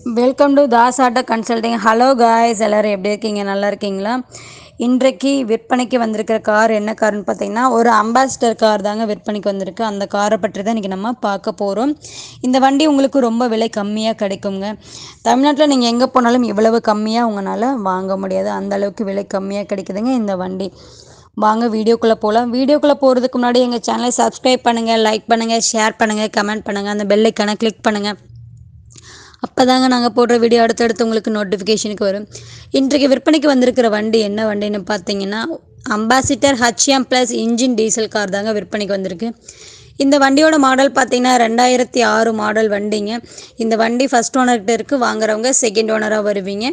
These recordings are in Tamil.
Welcome to Das auto consulting. Hello guys, எல்லோரும் எப்படி இருக்கீங்க? நல்லா இருக்கீங்களா? இன்றைக்கு விற்பனைக்கு வந்திருக்கிற கார் என்ன கார்னு பார்த்தீங்கன்னா, ஒரு அம்பாசிடர் கார் தாங்க விற்பனைக்கு வந்திருக்கு. அந்த காரை பற்றி தான் இன்றைக்கி நம்ம பார்க்க போகிறோம். இந்த வண்டி உங்களுக்கு ரொம்ப விலை கம்மியாக கிடைக்குங்க. தமிழ்நாட்டில் நீங்கள் எங்கே போனாலும் இவ்வளவு கம்மியாக உங்களால் வாங்க முடியாது. அந்த அளவுக்கு விலை கம்மியாக கிடைக்குதுங்க இந்த வண்டி. வாங்க வீடியோக்குள்ளே போகலாம். வீடியோக்குள்ளே போகிறதுக்கு முன்னாடி எங்கள் சேனலை சப்ஸ்கிரைப் பண்ணுங்கள், லைக் பண்ணுங்கள், ஷேர் பண்ணுங்கள், கமெண்ட் பண்ணுங்கள், அந்த பெல் ஐக்கானை கிளிக் பண்ணுங்கள். அப்போ தாங்க நாங்கள் போடுற வீடியோ அடுத்தடுத்து உங்களுக்கு நோட்டிஃபிகேஷனுக்கு வரும். இன்றைக்கு விற்பனைக்கு வந்திருக்கிற வண்டி என்ன வண்டின்னு பார்த்தீங்கன்னா, ambassador HM plus engine diesel car தாங்க விற்பனைக்கு வந்திருக்கு. இந்த வண்டியோட மாடல் பார்த்தீங்கன்னா 2006 மாடல் வண்டிங்க. இந்த வண்டி ஃபஸ்ட் ஓனர்கிட்ட இருக்குது. வாங்குறவங்க செகண்ட் ஓனராக வருவீங்க.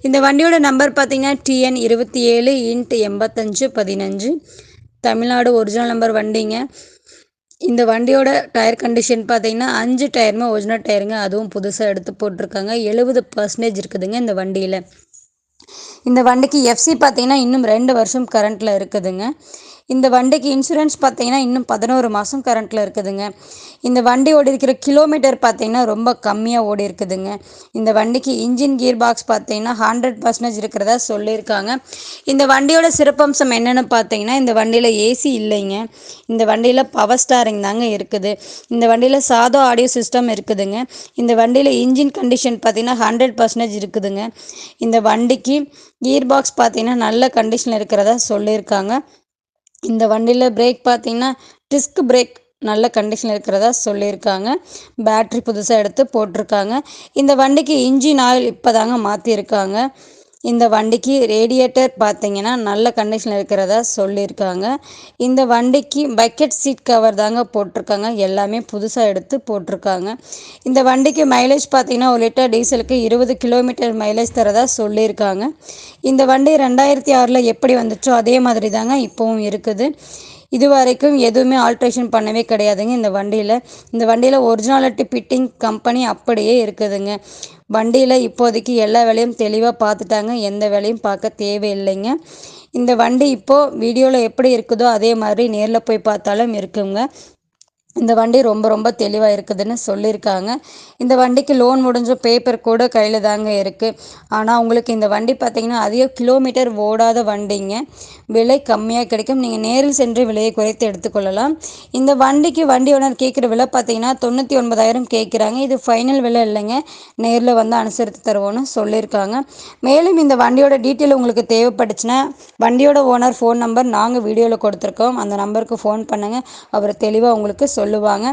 இந்த வண்டியோட நம்பர் பார்த்தீங்கன்னா TN 27/8515, தமிழ்நாடு ஒரிஜினல் நம்பர் வண்டிங்க. இந்த வண்டியோட டயர் கண்டிஷன் பார்த்தீங்கன்னா 5 டயருமே ஒரிஜினல் டயருங்க. அதுவும் புதுசாக எடுத்து போட்டிருக்காங்க. 70% இருக்குதுங்க இந்த வண்டியில். இந்த வண்டிக்கு எஃப்சி பார்த்தீங்கன்னா இன்னும் 2 வருஷம் கரண்ட்டில் இருக்குதுங்க. இந்த வண்டிக்கு இன்சூரன்ஸ் பார்த்தீங்கன்னா இன்னும் 11 மாதம் கரண்ட்டில் இருக்குதுங்க. இந்த வண்டி ஓடி இருக்கிற கிலோமீட்டர் பார்த்தீங்கன்னா ரொம்ப கம்மியாக ஓடி இருக்குதுங்க. இந்த வண்டிக்கு இன்ஜின் கியர் பாக்ஸ் பார்த்தீங்கன்னா 100% இருக்கிறதா சொல்லியிருக்காங்க. இந்த வண்டியோட சிறப்பம்சம் என்னென்னு பார்த்தீங்கன்னா, இந்த வண்டியில் ஏசி இல்லைங்க. இந்த வண்டியில் பவர் ஸ்டாரிங் தாங்க இருக்குது. இந்த வண்டியில் சாதா ஆடியோ சிஸ்டம் இருக்குதுங்க. இந்த வண்டியில் இன்ஜின் கண்டிஷன் பார்த்தீங்கன்னா 100% இருக்குதுங்க. இந்த வண்டிக்கு கியர் பாக்ஸ் பார்த்தீங்கன்னா நல்ல கண்டிஷனில் இருக்கிறதா சொல்லியிருக்காங்க. இந்த வண்டியில் பிரேக் பார்த்தீங்கன்னா டிஸ்க் பிரேக் நல்ல கண்டிஷனில் இருக்கிறதா சொல்லியிருக்காங்க. பேட்ரி புதுசாக எடுத்து போட்டிருக்காங்க. இந்த வண்டிக்கு இன்ஜின் ஆயில் இப்போ தாங்க மாற்றிருக்காங்க. இந்த வண்டிக்கு ரேடியேட்டர் பார்த்தீங்கன்னா நல்ல கண்டிஷனில் இருக்கிறதா சொல்லியிருக்காங்க. இந்த வண்டிக்கு பக்கெட் சீட் கவர் தாங்க போட்டிருக்காங்க. எல்லாமே புதுசாக எடுத்து போட்டிருக்காங்க. இந்த வண்டிக்கு மைலேஜ் பார்த்தீங்கன்னா 1 லிட்டர் டீசலுக்கு 20 கிலோமீட்டர் மைலேஜ் தரதா சொல்லியிருக்காங்க. இந்த வண்டி 2006 எப்படி வந்துச்சோ அதே மாதிரி தாங்க இப்போவும் இருக்குது. இது வரைக்கும் எதுவுமே ஆல்ட்ரேஷன் பண்ணவே கிடையாதுங்க இந்த வண்டியில். இந்த வண்டியில் ஒரிஜினாலிட்டி ஃபிட்டிங் கம்பெனி அப்படியே இருக்குதுங்க. வண்டியில் இப்போதைக்கு எல்லா வேலையும் தெளிவாக பார்த்துட்டாங்க. எந்த வேலையும் பார்க்க தேவையில்லைங்க. இந்த வண்டி இப்போது வீடியோவில் எப்படி இருக்குதோ அதே மாதிரி நேரில் போய் பார்த்தாலும் இருக்குங்க. இந்த வண்டி ரொம்ப ரொம்ப தெளிவாக இருக்குதுன்னு சொல்லியிருக்காங்க. இந்த வண்டிக்கு லோன் முடிஞ்ச பேப்பர் கூட கையில் தாங்க இருக்குது. ஆனால் உங்களுக்கு இந்த வண்டி பார்த்திங்கன்னா அதிக கிலோமீட்டர் ஓடாத வண்டிங்க. விலை கம்மியாக கிடைக்கும். நீங்கள் நேரில் சென்று விலையை குறைத்து எடுத்துக்கொள்ளலாம். இந்த வண்டிக்கு வண்டி ஓனர் கேட்குற விலை பார்த்திங்கன்னா 99,000 கேட்குறாங்க. இது ஃபைனல் விலை இல்லைங்க. நேரில் வந்து அனுசரித்து தருவோன்னு சொல்லியிருக்காங்க. மேலும் இந்த வண்டியோட டீட்டெயில் உங்களுக்கு தேவைப்பட்டுச்சுன்னா வண்டியோட ஓனர் ஃபோன் நம்பர் நாங்கள் வீடியோவில் கொடுத்துருக்கோம். அந்த நம்பருக்கு ஃபோன் பண்ணுங்கள். அவர் தெளிவாக உங்களுக்கு சொல்லுவாங்க.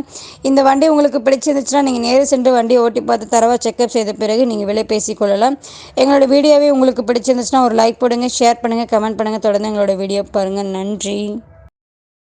இந்த வண்டி உங்களுக்கு பிடிச்சிருந்துச்சுன்னா நீங்கள் நேரில் சென்று வண்டியை ஓட்டி பார்த்து தரவாக செக்அப் செய்த பிறகு நீங்கள் விலை பேசிக்கொள்ளலாம். எங்களோட வீடியோவே உங்களுக்கு பிடிச்சிருந்துச்சுன்னா ஒரு லைக் போடுங்க, ஷேர் பண்ணுங்கள், கமெண்ட் பண்ணுங்கள். தொடர்ந்து எங்களோட வீடியோ பாருங்கள். நன்றி.